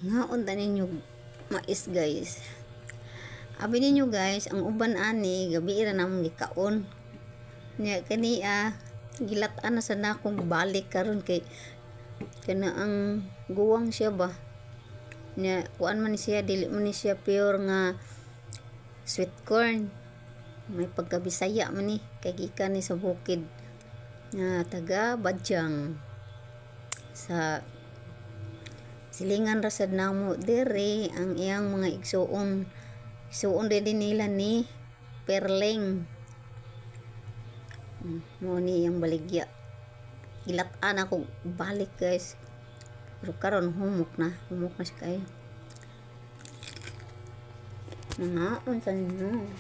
Ngaon ta ninyo mais guys. Abi ninyo guys, ang uban ani gabi ra namon gikaon. Nya kani gilat-an na sa nakong balik karon kay kana ang guwang siya ba. Nya kuan man siya, dili man ni siya pure nga sweet corn. May pagkabisaya man ni kay gikan ni sa bukid nga taga Badyang sa silingan ra sad namo dere ang iyang mga igsuon din nila ni Perling. Mo ni iyang baligya, gilat-an ako balik guys, pero karon humok na siya kayo. Naon sa ninyo